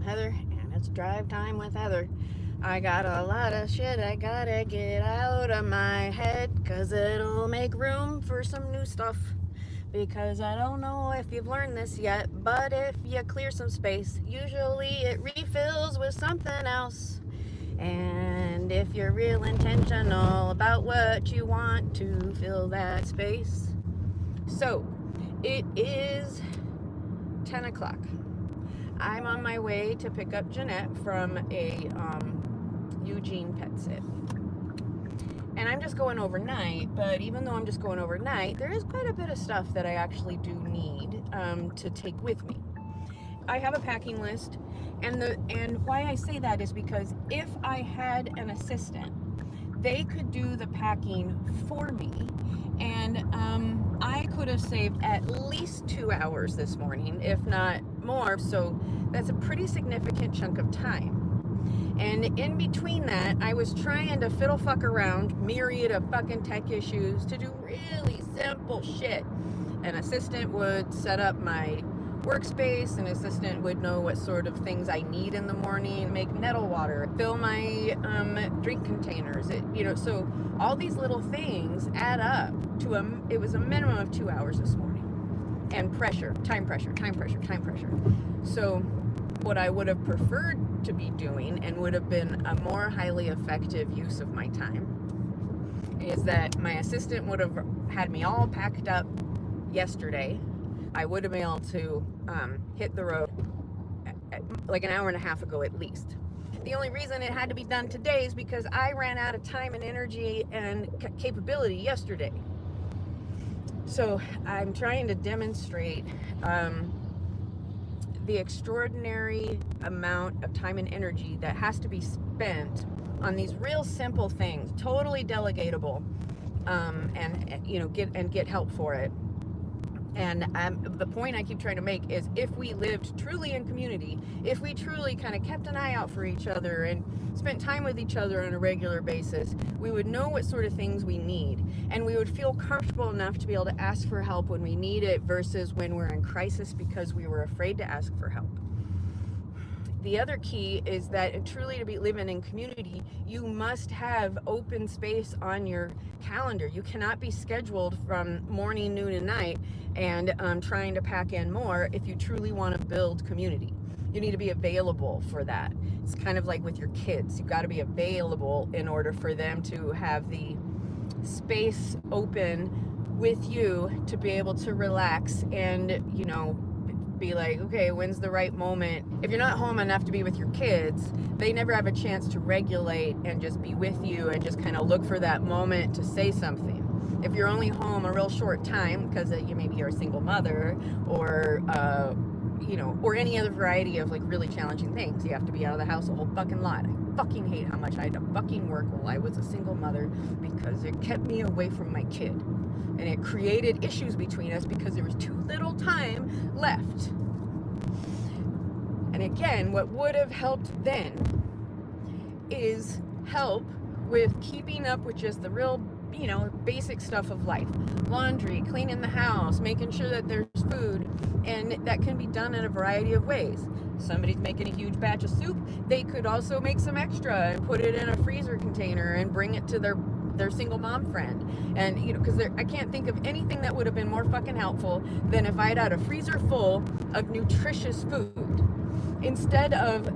Heather, and it's drive time with Heather. I got a lot of shit I gotta get out of my head, cause it'll make room for some new stuff. Because I don't know if you've learned this yet, but if you clear some space, usually it refills with something else. And if you're real intentional about what you want to fill that space. So, it is 10 o'clock. I'm on my way to pick up Jeanette from a Eugene pet sit. And I'm just going overnight, but even though I'm just going overnight, there is quite a bit of stuff that I actually do need to take with me. I have a packing list, and why I say that is because if I had an assistant, they could do the packing for me, and I could have saved at least 2 hours this morning, if not more. So that's a pretty significant chunk of time. And in between that, I was trying to fiddle fuck around myriad of fucking tech issues to do really simple shit. An assistant would set up my workspace, an assistant would know what sort of things I need in the morning, make nettle water, fill my drink containers, so all these little things add up to it was a minimum of 2 hours this morning. And time pressure. So what I would have preferred to be doing, and would have been a more highly effective use of my time, is that my assistant would have had me all packed up yesterday. I would have been able to hit the road like an hour and a half ago at least. The only reason it had to be done today is because I ran out of time and energy and capability yesterday. So I'm trying to demonstrate the extraordinary amount of time and energy that has to be spent on these real simple things, totally delegatable, and get help for it. And the point I keep trying to make is, if we lived truly in community, if we truly kind of kept an eye out for each other and spent time with each other on a regular basis, we would know what sort of things we need, and we would feel comfortable enough to be able to ask for help when we need it versus when we're in crisis because we were afraid to ask for help. The other key is that truly to be living in community, you must have open space on your calendar. You cannot be scheduled from morning, noon, and night and trying to pack in more if you truly want to build community. You need to be available for that. It's kind of like with your kids. You've got to be available in order for them to have the space open with you to be able to relax and, be like, okay, when's the right moment? If you're not home enough to be with your kids, they never have a chance to regulate and just be with you and just kind of look for that moment to say something. If you're only home a real short time because maybe you're a single mother or or any other variety of like really challenging things, you have to be out of the house a whole fucking lot. I fucking hate how much I had to fucking work while I was a single mother because it kept me away from my kid. And it created issues between us because there was too little time left. And again, what would have helped then is help with keeping up with just the real, basic stuff of life. Laundry, cleaning the house, making sure that there's food. And that can be done in a variety of ways. Somebody's making a huge batch of soup. They could also make some extra and put it in a freezer container and bring it to their single mom friend. And because I can't think of anything that would have been more fucking helpful than if I had a freezer full of nutritious food instead of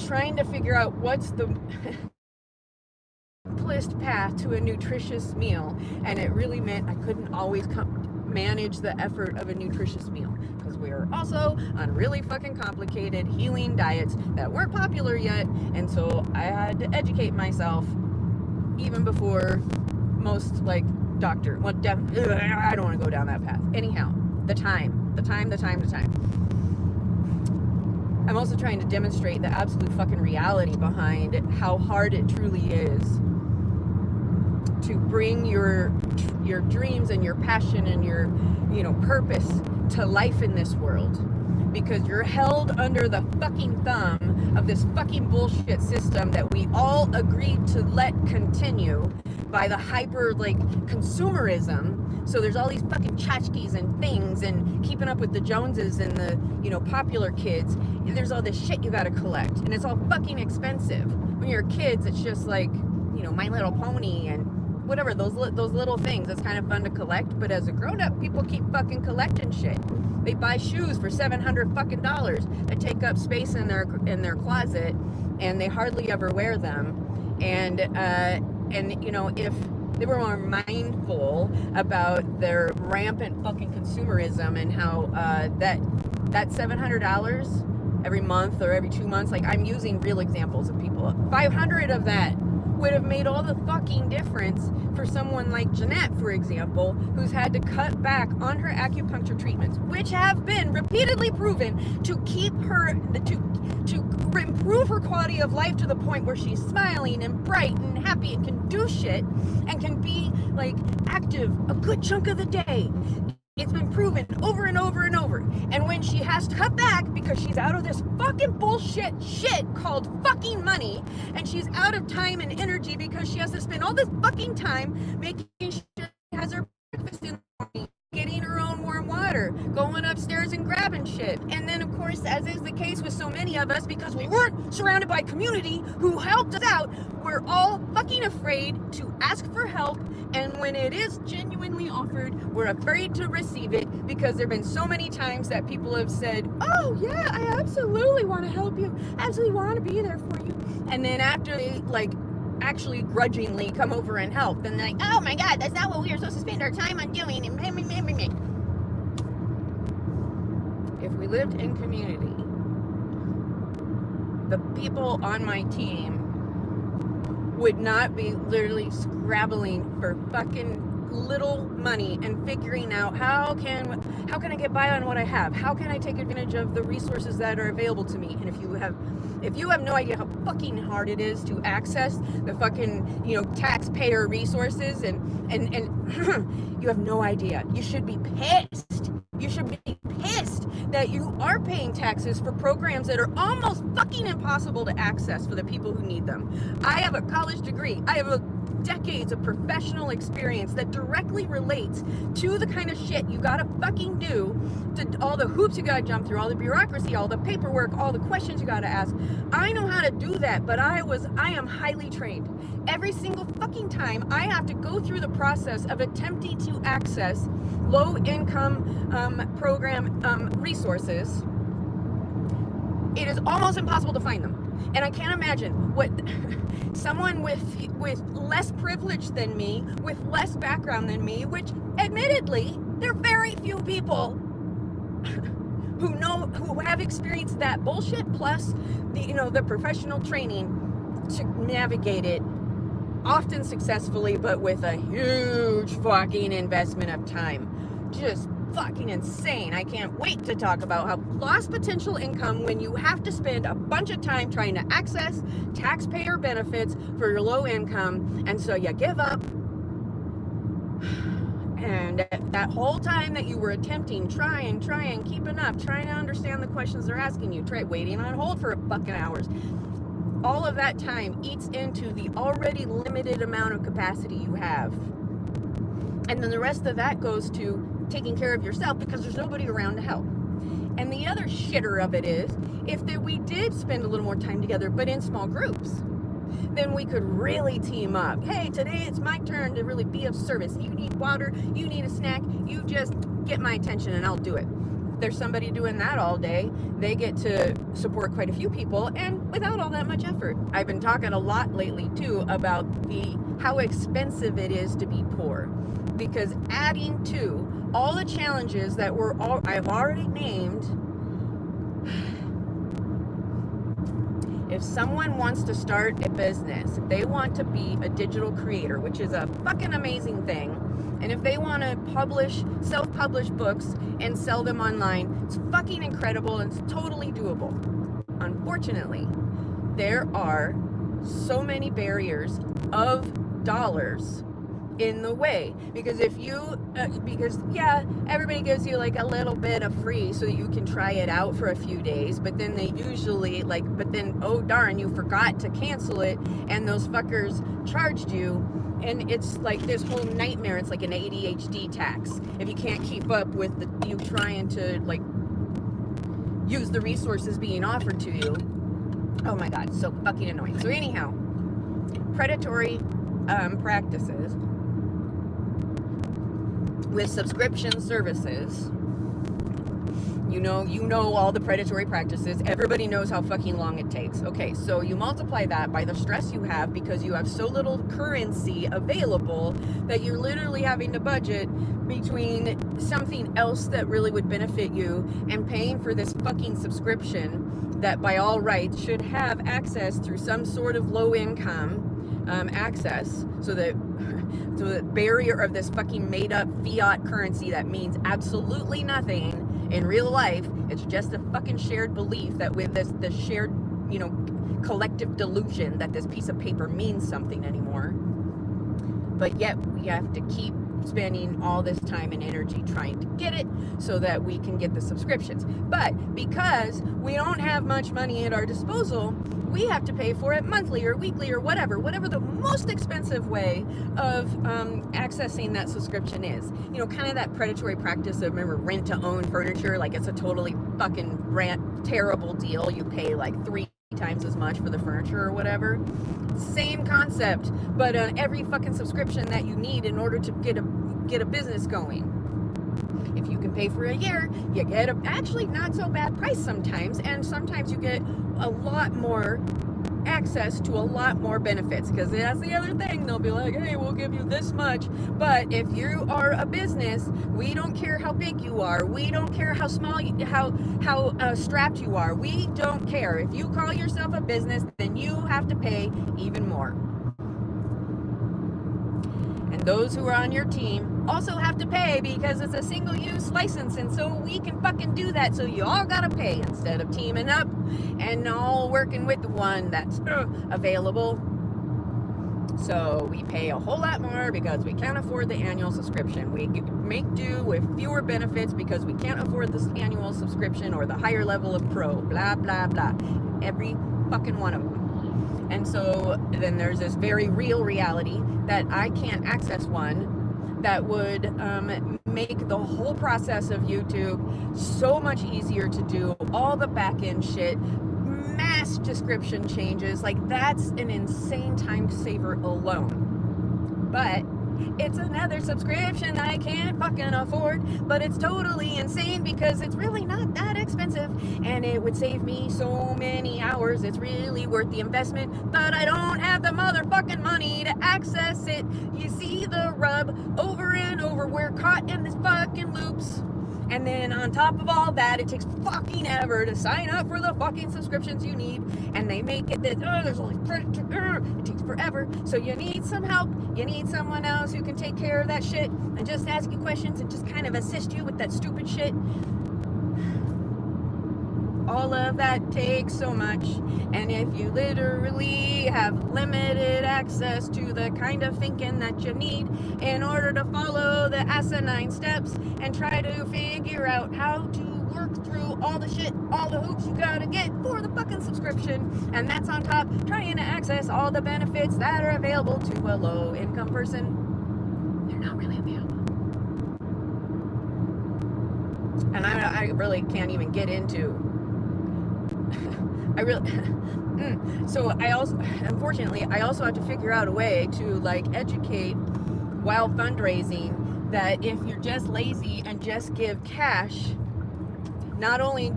trying to figure out what's the simplest path to a nutritious meal. And it really meant I couldn't always manage the effort of a nutritious meal because we were also on really fucking complicated healing diets that weren't popular yet. And so I had to educate myself even before most doctor. Well, I don't want to go down that path. Anyhow, the time. I'm also trying to demonstrate the absolute fucking reality behind how hard it truly is to bring your dreams and your passion and your purpose to life in this world, because you're held under the fucking thumb of this fucking bullshit system that we all agreed to let continue by the hyper like consumerism. So there's all these fucking tchotchkes and things and keeping up with the Joneses and the, you know, popular kids. There's all this shit you gotta collect, and it's all fucking expensive. When you're kids, it's just like, you know, My Little Pony and whatever, those little things. It's kind of fun to collect, but as a grown-up, people keep fucking collecting shit. They buy shoes for $700 fucking dollars that take up space in their closet, and they hardly ever wear them. And you know, if they were more mindful about their rampant fucking consumerism and how that $700 every month or every 2 months, like I'm using real examples of people, 500 of that would have made all the fucking difference for someone like Jeanette, for example, who's had to cut back on her acupuncture treatments, which have been repeatedly proven to keep her, to improve her quality of life to the point where she's smiling and bright and happy and can do shit and can be like active a good chunk of the day. It's been proven over and over and over. And when she has to cut back because she's out of this fucking bullshit shit called fucking money, and she's out of time and energy because she has to spend all this fucking time making sure she has her breakfast in the morning, getting her own warm water, going upstairs and grabbing shit. And then, of course, as is the case with so many of us, because we weren't surrounded by community who helped us out, we're all fucking afraid to ask for help. And when it is genuinely offered, we're afraid to receive it, because there have been so many times that people have said, oh yeah, I absolutely want to help you, absolutely want to be there for you. And then after they like actually grudgingly come over and help, then they're like, oh my God, that's not what we were supposed to spend our time on doing. If we lived in community, the people on my team would not be literally scrabbling for fucking little money and figuring out how can I get by on what I have? How can I take advantage of the resources that are available to me? And if you have no idea how fucking hard it is to access the fucking, you know, taxpayer resources and you have no idea. You should be pissed. You should be pissed that you are paying taxes for programs that are almost fucking impossible to access for the people who need them. I have a college degree. I have decades of professional experience that directly relates to the kind of shit you gotta fucking do, to all the hoops you gotta jump through, all the bureaucracy, all the paperwork, all the questions you gotta ask. I know how to do that, but I am highly trained. Every single fucking time I have to go through the process of attempting to access low-income program resources, it is almost impossible to find them. And I can't imagine what someone with less privilege than me, with less background than me, which admittedly, there are very few people who have experienced that bullshit, plus the professional training to navigate it, often successfully, but with a huge fucking investment of time. Just fucking insane. I can't wait to talk about how lost potential income when you have to spend a bunch of time trying to access taxpayer benefits for your low income, and so you give up. And that whole time that you were attempting, trying, keeping up, trying to understand the questions they're asking you, waiting on hold for fucking hours, all of that time eats into the already limited amount of capacity you have. And then the rest of that goes to taking care of yourself because there's nobody around to help. And the other shitter of it is, if we did spend a little more time together, but in small groups, then we could really team up. Hey, today it's my turn to really be of service. You need water, you need a snack, you just get my attention and I'll do it. There's somebody doing that all day, they get to support quite a few people, and without all that much effort. I've been talking a lot lately too about how expensive it is to be poor, because adding to all the challenges that I've already named, if someone wants to start a business, if they want to be a digital creator, which is a fucking amazing thing, and if they want to self-publish books and sell them online, it's fucking incredible and it's totally doable. Unfortunately, there are so many barriers of dollars in the way, because everybody gives you like a little bit of free so that you can try it out for a few days, but then they usually oh darn, you forgot to cancel it and those fuckers charged you, and it's like this whole nightmare. It's like an ADHD tax. If you can't keep up with you trying to like use the resources being offered to you. Oh my God, so fucking annoying. So anyhow, predatory practices with subscription services. You know all the predatory practices. Everybody knows how fucking long it takes. Okay, so you multiply that by the stress you have because you have so little currency available that you're literally having to budget between something else that really would benefit you and paying for this fucking subscription that by all rights should have access through some sort of low income access, so that the barrier of this fucking made up fiat currency that means absolutely nothing in real life. It's just a fucking shared belief that with this shared, collective delusion that this piece of paper means something anymore. But yet we have to keep spending all this time and energy trying to get it so that we can get the subscriptions. But because we don't have much money at our disposal, we have to pay for it monthly or weekly or whatever the most expensive way of accessing that subscription is. Kind of that predatory practice of, remember, rent to own furniture. Like, it's a totally fucking terrible deal. You pay like 3 times as much for the furniture or whatever. Same concept, but every fucking subscription that you need in order to get a business going. If you can pay for a year, you get a actually not so bad price sometimes, and sometimes you get a lot more access to a lot more benefits, because that's the other thing. They'll be like, hey, we'll give you this much, but if you are a business, we don't care how big you are, we don't care how small how strapped you are, we don't care. If you call yourself a business, then you have to pay even more. And those who are on your team also have to pay because it's a single-use license, and so we can fucking do that. So you all gotta pay instead of teaming up and all working with the one that's available. So we pay a whole lot more because we can't afford the annual subscription. We make do with fewer benefits because we can't afford this annual subscription or the higher level of pro. Blah, blah, blah. Every fucking one of them. And so then there's this very real reality that I can't access one that would make the whole process of YouTube so much easier to do, all the back end shit, mass description changes. Like, that's an insane time saver alone. But it's another subscription I can't fucking afford, but it's totally insane because it's really not that expensive and it would save me so many hours. It's really worth the investment, but I don't have the motherfucking money to access it. You see the rub over and over. We're caught in this fucking loops. And then on top of all that, it takes fucking ever to sign up for the fucking subscriptions you need. And they make it that, there's only it takes forever. So you need some help. You need someone else who can take care of that shit and just ask you questions and just kind of assist you with that stupid shit. All of that takes so much. And if you literally have limited access to the kind of thinking that you need in order to follow the asinine steps and try to figure out how to work through all the shit, all the hoops you gotta get for the fucking subscription, and that's on top trying to access all the benefits that are available to a low income person, they're not really available. And I really can't even get into so I also, unfortunately, I also have to figure out a way to like educate while fundraising that if you're just lazy and just give cash, not only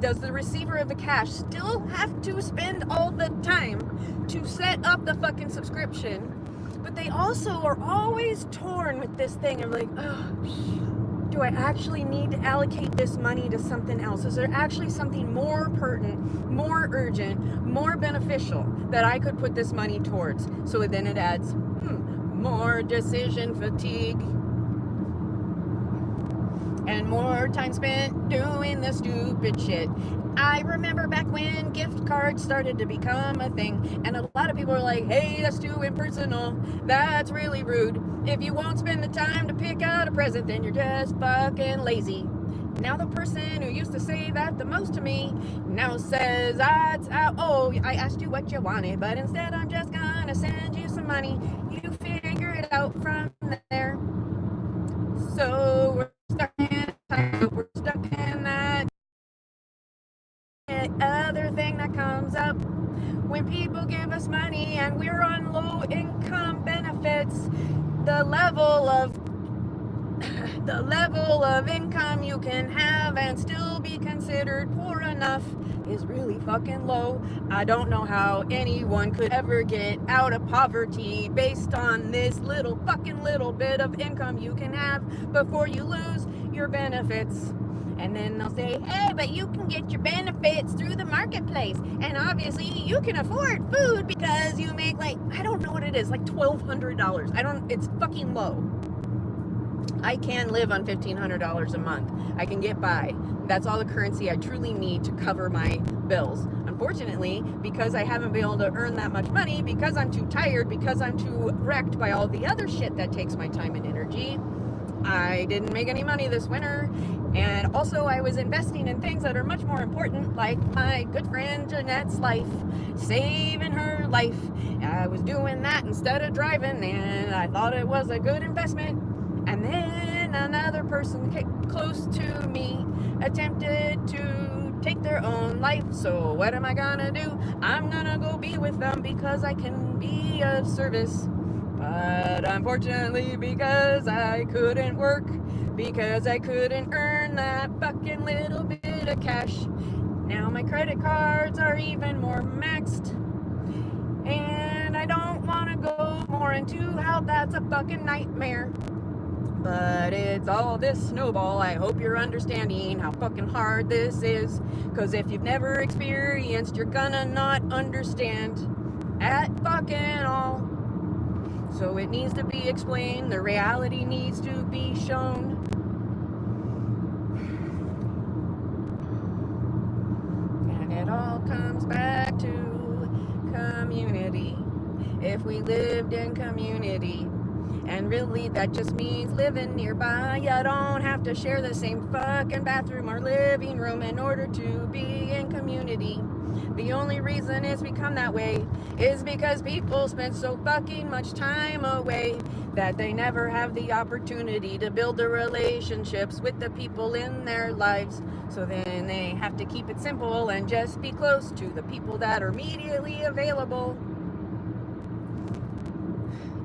does the receiver of the cash still have to spend all the time to set up the fucking subscription, but they also are always torn with this thing of like, oh, do I actually need to allocate this money to something else? Is there actually something more pertinent, more urgent, more beneficial that I could put this money towards? So then it adds more decision fatigue and more time spent doing the stupid shit. I remember back when gift cards started to become a thing, and a lot of people were like, hey, that's too impersonal, that's really rude. If you won't spend the time to pick out a present, then you're just fucking lazy. Now the person who used to say that the most to me now says, I asked you what you wanted, but instead I'm just gonna send you some money. You feel out from there. So we're stuck in that other thing that comes up when people give us money and we're on low income benefits. The level of income you can have and still be considered poor enough is really fucking low. I don't know how anyone could ever get out of poverty based on this little bit of income you can have before you lose your benefits. And then they'll say, hey, but you can get your benefits through the marketplace. And obviously you can afford food because you make like, I don't know what it is, like $1,200. It's fucking low. I can live on $1,500 a month. I can get by. That's all the currency I truly need to cover my bills. Unfortunately, because I haven't been able to earn that much money, because I'm too tired, because I'm too wrecked by all the other shit that takes my time and energy, I didn't make any money this winter. And also I was investing in things that are much more important, like my good friend Jeanette's life, saving her life. I was doing that instead of driving, and I thought it was a good investment. And then another person close to me attempted to take their own life. So what am I gonna do? I'm gonna go be with them because I can be of service. But unfortunately, because I couldn't work, because I couldn't earn that fucking little bit of cash, now my credit cards are even more maxed. And I don't want to go more into how that's a fucking nightmare. But it's all this snowball. I hope you're understanding how fucking hard this is. Because if you've never experienced, you're gonna not understand at fucking all. So it needs to be explained. The reality needs to be shown. And it all comes back to community. If we lived in community, and really that just means living nearby. You don't have to share the same fucking bathroom or living room in order to be in community. The only reason it's become that way is because people spend so fucking much time away that they never have the opportunity to build the relationships with the people in their lives. So then they have to keep it simple and just be close to the people that are immediately available.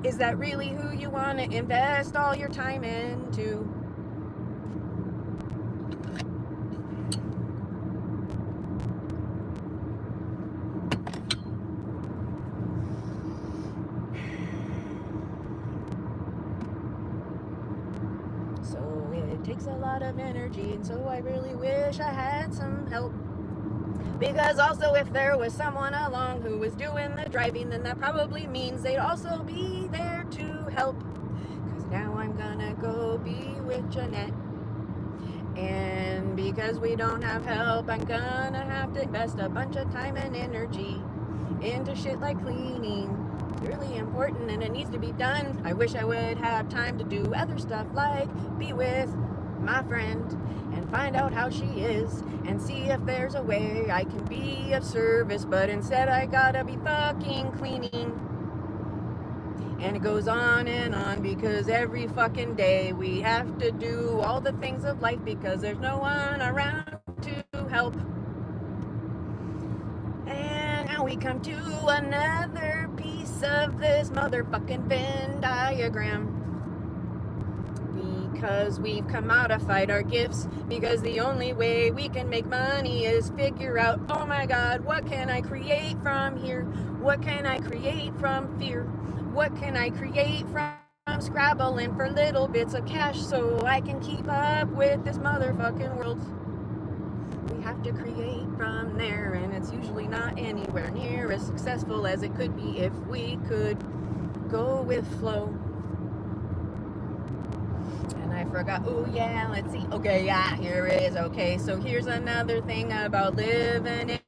Is that really who you want to invest all your time into? So it takes a lot of energy, and so I really wish I had some help. Because also if there was someone along who was doing the driving, then that probably means they'd also be there to help. Because now I'm gonna go be with Jeanette. And because we don't have help, I'm gonna have to invest a bunch of time and energy into shit like cleaning. It's really important and it needs to be done. I wish I would have time to do other stuff like be with my friend and find out how she is and see if there's a way I can be of service, but instead I gotta be fucking cleaning. And it goes on and on because every fucking day we have to do all the things of life because there's no one around to help. And now we come to another piece of this motherfucking Venn diagram. Because we've come out to fight our gifts, because the only way we can make money is figure out, oh my god, what can I create from here? What can I create from fear? What can I create from scrabbling for little bits of cash so I can keep up with this motherfucking world? We have to create from there, and it's usually not anywhere near as successful as it could be if we could go with flow. I forgot. Oh yeah, let's see. Okay, yeah, here it is. Okay, so here's another thing about living in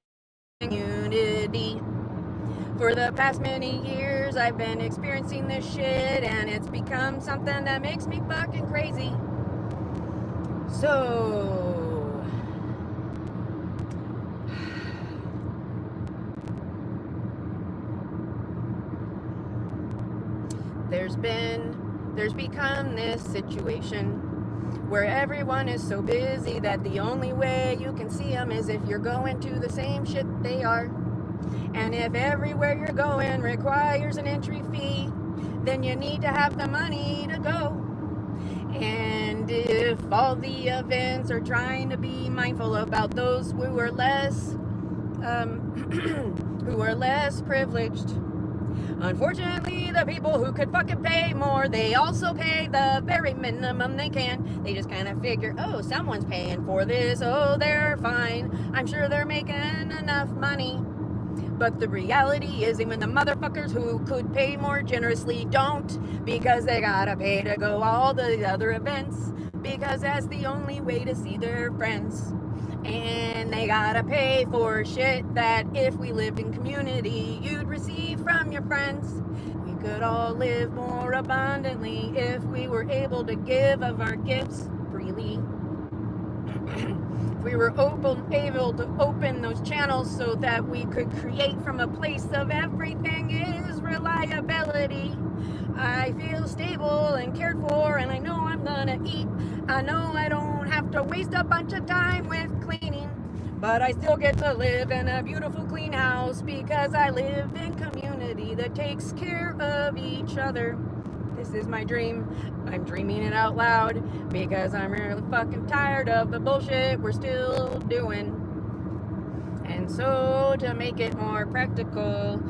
community. For the past many years, I've been experiencing this shit, and it's become something that makes me fucking crazy. So, there's been there's become this situation where everyone is so busy that the only way you can see them is if you're going to the same shit they are. And if everywhere you're going requires an entry fee, then you need to have the money to go. And if all the events are trying to be mindful about those who are less privileged, unfortunately, the people who could fucking pay more, they also pay the very minimum they can. They just kind of figure, oh, someone's paying for this, oh, they're fine, I'm sure they're making enough money. But the reality is, even the motherfuckers who could pay more generously don't, because they gotta pay to go all the other events, because that's the only way to see their friends. And they gotta pay for shit that if we lived in community, you'd receive from your friends. We could all live more abundantly if we were able to give of our gifts freely. If we were able to open those channels so that we could create from a place of everything is reliability. I feel stable and cared for, and I know I'm gonna eat. I know I don't have to waste a bunch of time with cleaning, but I still get to live in a beautiful clean house because I live in community that takes care of each other. This is my dream. I'm dreaming it out loud because I'm really fucking tired of the bullshit we're still doing. And so, to make it more practical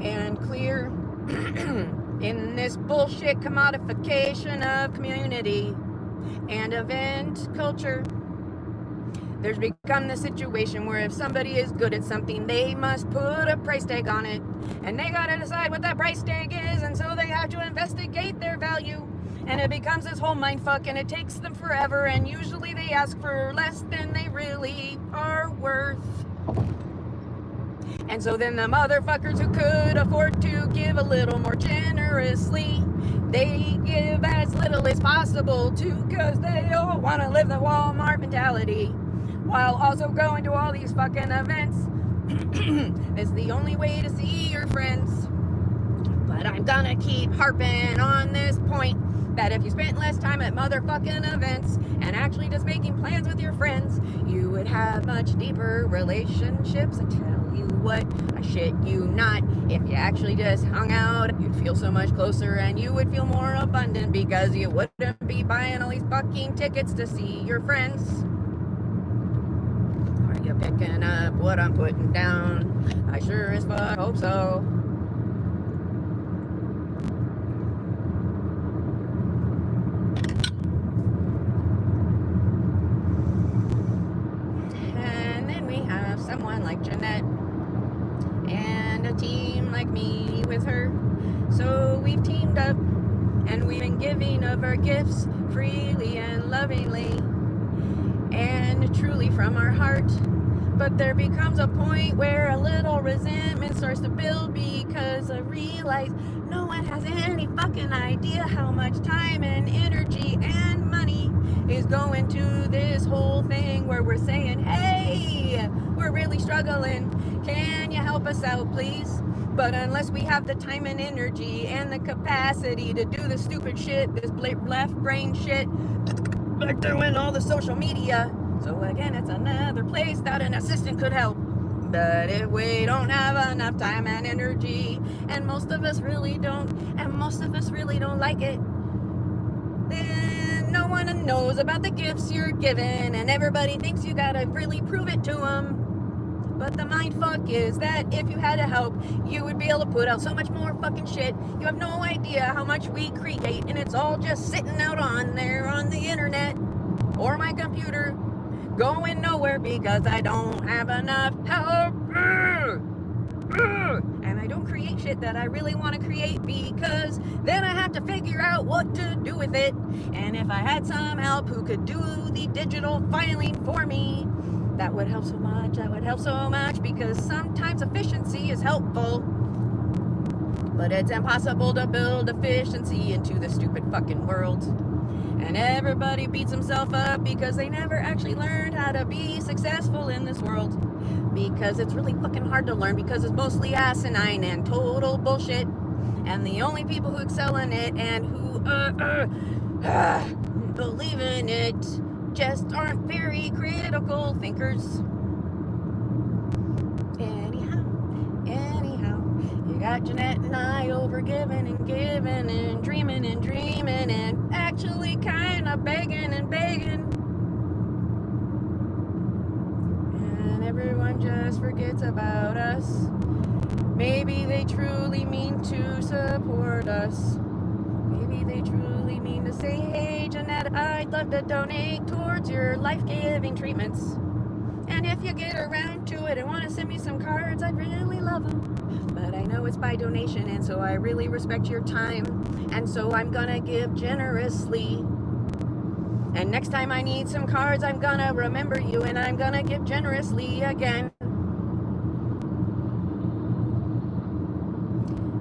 and clear, in this bullshit commodification of community and event culture, there's become the situation where if somebody is good at something, they must put a price tag on it. And they gotta decide what that price tag is, and so they have to investigate their value. And it becomes this whole mindfuck, and it takes them forever, and usually they ask for less than they really are worth. And so then the motherfuckers who could afford to give a little more generously, they give as little as possible too, because they all want to live the Walmart mentality, while also going to all these fucking events. It's the only way to see your friends. But I'm gonna keep harping on this point, that if you spent less time at motherfucking events and actually just making plans with your friends, you would have much deeper relationships. I tell you what, I shit you not, if you actually just hung out, you'd feel so much closer and you would feel more abundant because you wouldn't be buying all these fucking tickets to see your friends. Are you picking up what I'm putting down? I sure as fuck hope so. Someone like Jeanette and a team like me with her. So we've teamed up and we've been giving of our gifts freely and lovingly and truly from our heart. But there becomes a point where a little resentment starts to build because I realize no one has any fucking idea how much time and energy and money is going to this whole thing where we're saying, hey, we're really struggling, can you help us out please? But unless we have the time and energy and the capacity to do the stupid shit, this left brain shit, we're doing all the social media. So again, it's another place that an assistant could help. But if we don't have enough time and energy, and most of us really don't like it, then no one knows about the gifts you're given, and everybody thinks you gotta really prove it to them. But the mindfuck is that if you had to help, you would be able to put out so much more fucking shit. You have no idea how much we create, and it's all just sitting out on there on the internet or my computer, going nowhere because I don't have enough help. And I don't create shit that I really want to create because then I have to figure out what to do with it. And if I had some help who could do the digital filing for me, that would help so much. That would help so much because sometimes efficiency is helpful. But it's impossible to build efficiency into the stupid fucking world. And everybody beats himself up because they never actually learned how to be successful in this world. Because it's really fucking hard to learn because it's mostly asinine and total bullshit. And the only people who excel in it and who believe in it just aren't very critical thinkers. Anyhow, you got Jeanette and I over giving and giving and dreaming and actually kind of begging and begging. And everyone just forgets about us. Maybe they truly mean to support us. Maybe they truly mean to say, hey, Jeanette, I'd love to donate towards your life-giving treatments. And if you get around to it and want to send me some cards, I'd really love them. But I know it's by donation, and so I really respect your time. And so I'm gonna give generously. And next time I need some cards, I'm gonna remember you, and I'm gonna give generously again.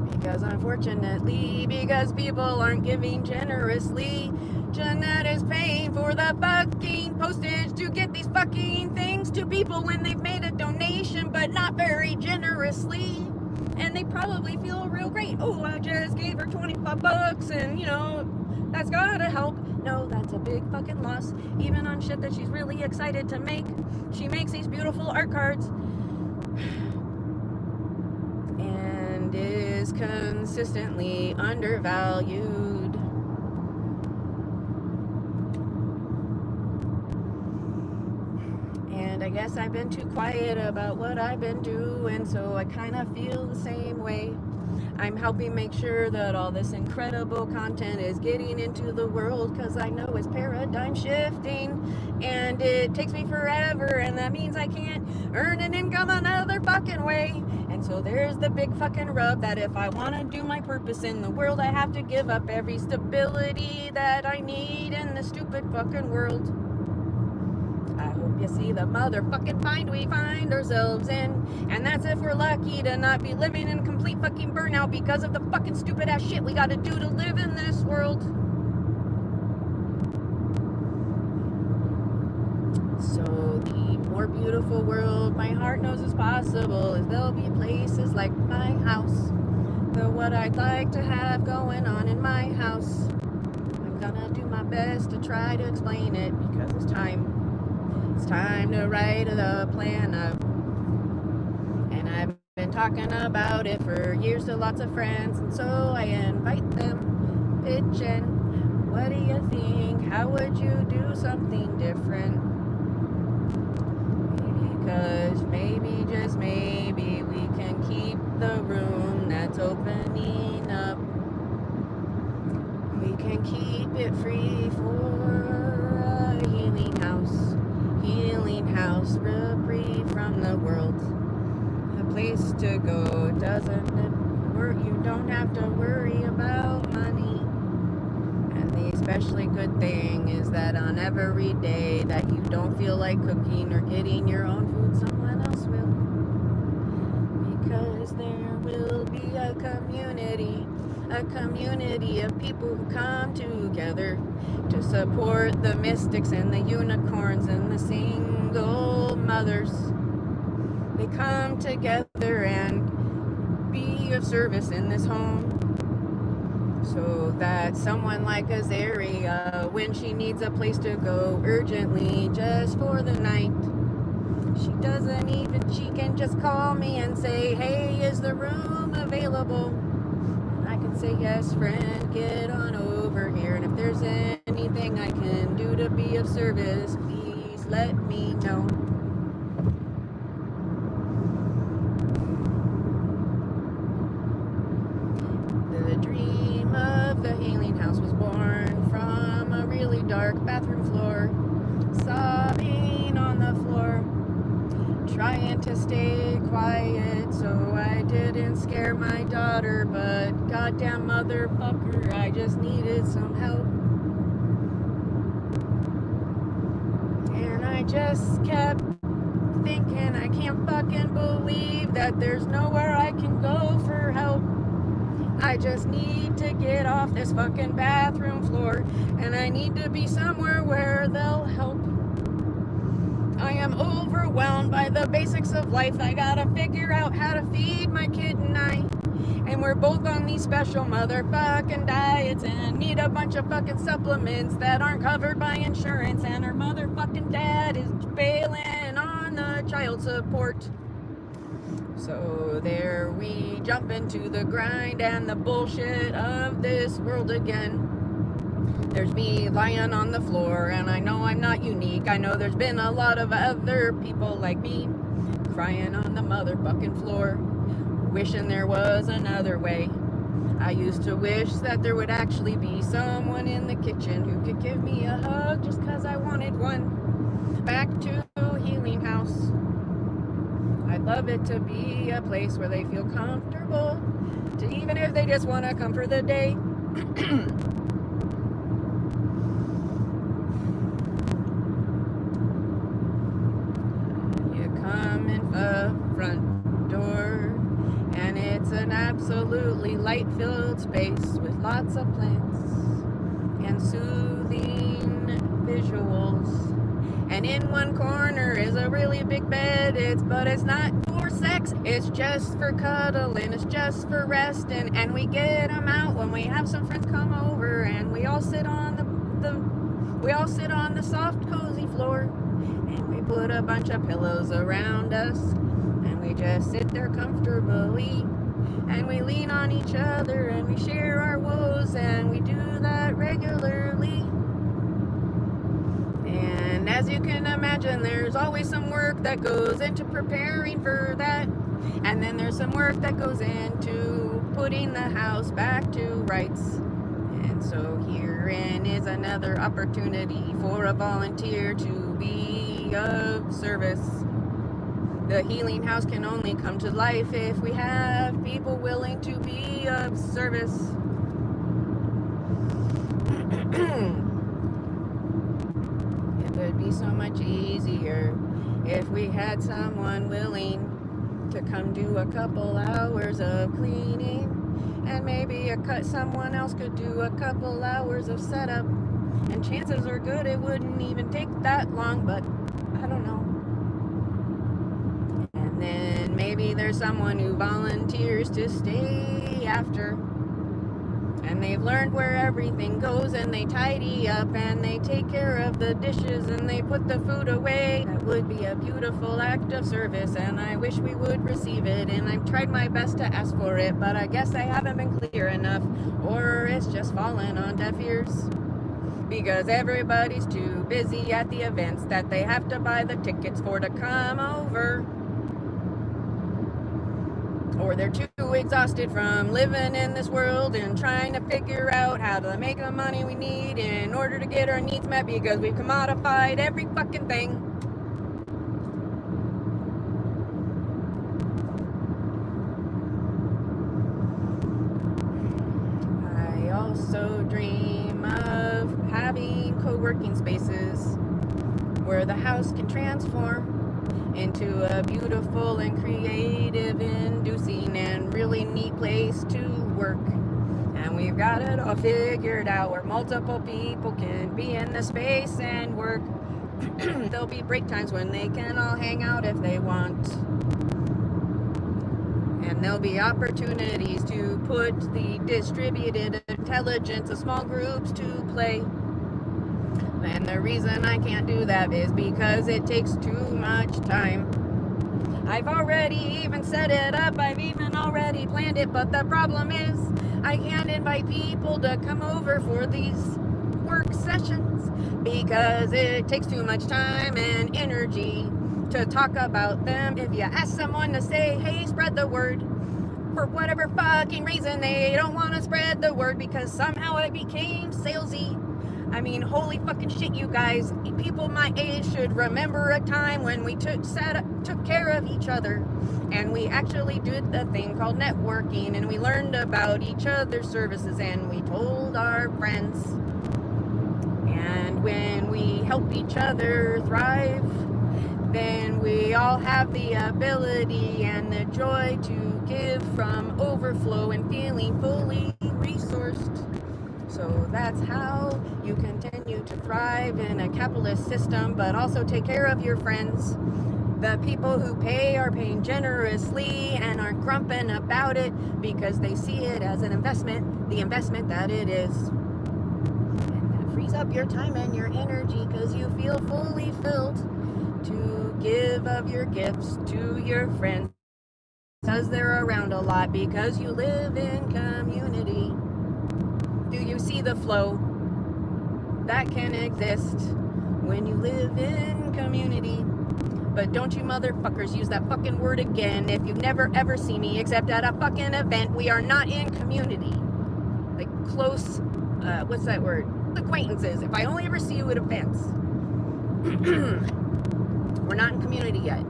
Because unfortunately, because people aren't giving generously, Jeanette is paying for the fucking postage to get these fucking things to people when they've made a donation, but not very generously. And they probably feel real great. Oh, I just gave her $25 and, that's gotta help. No, that's a big fucking loss. Even on shit that she's really excited to make. She makes these beautiful art cards. And is consistently undervalued. And I guess I've been too quiet about what I've been doing, so I kind of feel the same way. I'm helping make sure that all this incredible content is getting into the world, because I know it's paradigm shifting and it takes me forever, and that means I can't earn an income another fucking way. And so there's the big fucking rub that if I want to do my purpose in the world, I have to give up every stability that I need in the stupid fucking world. I hope you see the motherfucking bind we find ourselves in. And that's if we're lucky to not be living in complete fucking burnout because of the fucking stupid ass shit we gotta do to live in this world. So the more beautiful world my heart knows is possible is there'll be places like my house. But what I'd like to have going on in my house, I'm gonna do my best to try to explain it, because it's time. It's time to write the plan up. And I've been talking about it for years to lots of friends, and so I invite them, pitch in. What do you think? How would you do something different? Because maybe, just maybe, we can keep the room that's opening up. We can keep it free for a healing house. Healing house, reprieve from the world. A place to go, doesn't it work? You don't have to worry about money. And the especially good thing is that on every day that you don't feel like cooking or getting your own food, someone else will. Because there will be a community of people who come together to support the mystics and the unicorns and the single mothers. They come together and be of service in this home, so that someone like Azaria, when she needs a place to go urgently just for the night, she can just call me and say, hey, is the room available? And I can say, yes, friend, get on over here. And if there's anything I can do to be of service, please let me know. The dream of the healing house was born from a really dark bathroom floor, sobbing on the floor, trying to stay quiet so I didn't scare my daughter, but goddamn motherfucker, I just needed some help. And I just kept thinking, I can't fucking believe that there's nowhere I can go for help. I just need to get off this fucking bathroom floor, and I need to be somewhere where they'll help. I am overwhelmed by the basics of life. I gotta figure out how to feed my kid and And we're both on these special motherfucking diets and need a bunch of fucking supplements that aren't covered by insurance. And our motherfucking dad is bailing on the child support. So there we jump into the grind and the bullshit of this world again. There's me lying on the floor, and I know I'm not unique. I know there's been a lot of other people like me crying on the motherfucking floor, wishing there was another way. I used to wish that there would actually be someone in the kitchen who could give me a hug just cause I wanted one. Back to Healing House. I'd love it to be a place where they feel comfortable, to even if they just want to come for the day. You come in the front door, and it's an absolutely light-filled space with lots of plants and soothing visuals. And in one corner is a really big bed, but it's not for sex, it's just for cuddling, it's just for resting. And we get them out when we have some friends come over, and we all sit on the soft, cozy floor, and we put a bunch of pillows around us, and we just sit there comfortably, and we lean on each other, and we share our woes, and we do that regularly. And as you can imagine, there's always some work that goes into preparing for that. And then there's some work that goes into putting the house back to rights. And so herein is another opportunity for a volunteer to be of service. The Healing House can only come to life if we have people willing to be of service. It would be so much easier if we had someone willing to come do a couple hours of cleaning, and maybe someone else could do a couple hours of setup, and chances are good it wouldn't even take that long, but I don't know. And then maybe there's someone who volunteers to stay after, and they've learned where everything goes, and they tidy up, and they take care of the dishes, and they put the food away. That would be a beautiful act of service, and I wish we would receive it, and I've tried my best to ask for it, but I guess I haven't been clear enough, or it's just fallen on deaf ears. Because everybody's too busy at the events that they have to buy the tickets for to come over. Or they're too exhausted from living in this world and trying to figure out how to make the money we need in order to get our needs met, because we've commodified every fucking thing. I also dream of having co-working spaces where the house can transform into a beautiful and creative, inducing and really neat place to work. And we've got it all figured out where multiple people can be in the space and work. There'll be break times when they can all hang out if they want. And there'll be opportunities to put the distributed intelligence of small groups to play. And the reason I can't do that is because it takes too much time. I've already even set it up, I've even already planned it, but the problem is I can't invite people to come over for these work sessions because it takes too much time and energy to talk about them. If you ask someone to say, hey, spread the word, for whatever fucking reason they don't want to spread the word because somehow it became salesy. I mean, holy fucking shit, you guys. People my age should remember a time when we took care of each other, and we actually did the thing called networking, and we learned about each other's services, and we told our friends. And when we help each other thrive, then we all have the ability and the joy to give from overflow and feeling fully resourced. So that's how you continue to thrive in a capitalist system, but also take care of your friends The people who pay are paying generously and aren't grumping about it because they see it as an investment, the investment that it is. And that frees up your time and your energy because you feel fully filled to give of your gifts to your friends because they're around a lot, because you live in community. Do you see the flow that can exist when you live in community? But don't you motherfuckers use that fucking word again. If you never ever see me except at a fucking event, we are not in community. Like close, what's that word? Acquaintances. If I only ever see you at events. We're not in community yet.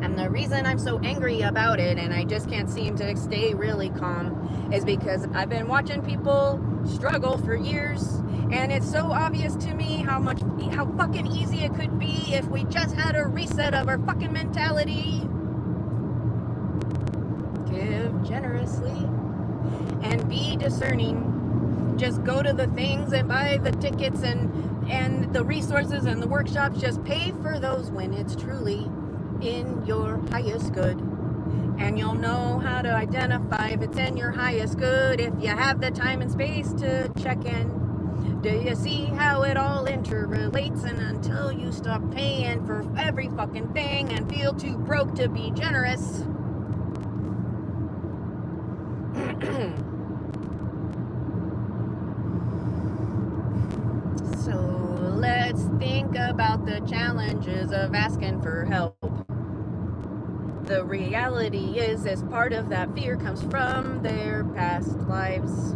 And the reason I'm so angry about it, and I just can't seem to stay really calm, is because I've been watching people struggle for years, and it's so obvious to me how fucking easy it could be if we just had a reset of our fucking mentality. Give generously and be discerning. Just go to the things and buy the tickets and the resources and the workshops. Just pay for those when it's truly in your highest good. And you'll know how to identify if it's in your highest good if you have the time and space to check in. Do you see how it all interrelates? And until you stop paying for every fucking thing and feel too broke to be generous, so let's think about the challenges of asking for help. The reality is, as part of that fear comes from their past lives.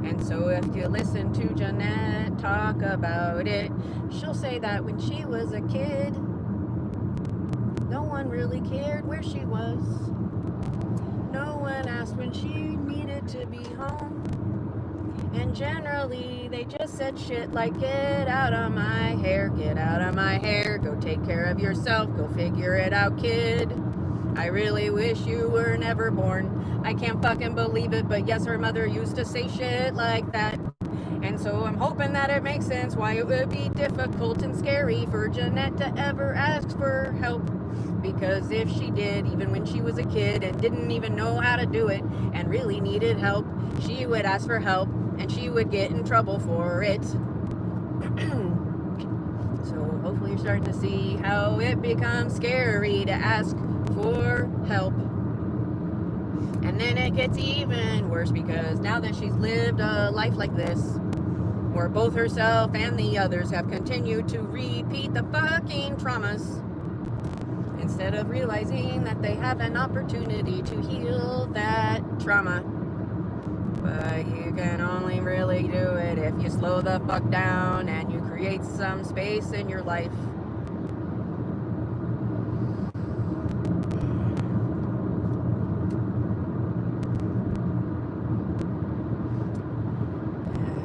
And so if you listen to Jeanette talk about it, she'll say that when she was a kid, no one really cared where she was. No one asked when she needed to be home. And generally, they just said shit like, get out of my hair, get out of my hair, go take care of yourself, go figure it out, kid. I really wish you were never born. I can't fucking believe it, but yes, her mother used to say shit like that. And so I'm hoping that it makes sense why it would be difficult and scary for Jeanette to ever ask for help. Because if she did, even when she was a kid and didn't even know how to do it and really needed help, she would ask for help and she would get in trouble for it. So hopefully you're starting to see how it becomes scary to ask for help. And then it gets even worse because now that she's lived a life like this, where both herself and the others have continued to repeat the fucking traumas, instead of realizing that they have an opportunity to heal that trauma. But you can only really do it if you slow the fuck down and you create some space in your life.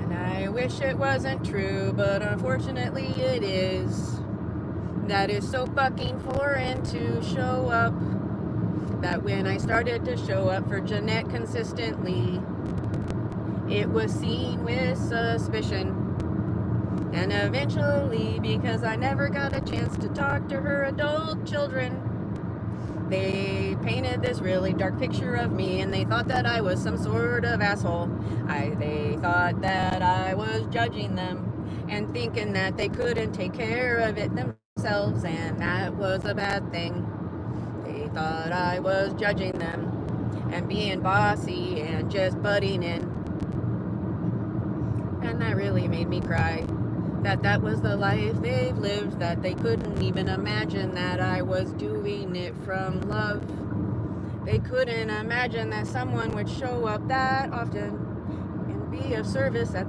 And I wish it wasn't true, but unfortunately it is. That is so fucking foreign to show up, that when I started to show up for Jeanette consistently, it was seen with suspicion. And eventually, because I never got a chance to talk to her adult children, they painted this really dark picture of me, and they thought that I was some sort of asshole. They thought that I was judging them and thinking that they couldn't take care of it themselves, and that was a bad thing. They thought I was judging them and being bossy and just butting in. And that really made me cry. That was the life they've lived, that they couldn't even imagine that I was doing it from love. They couldn't imagine that someone would show up that often and be of service at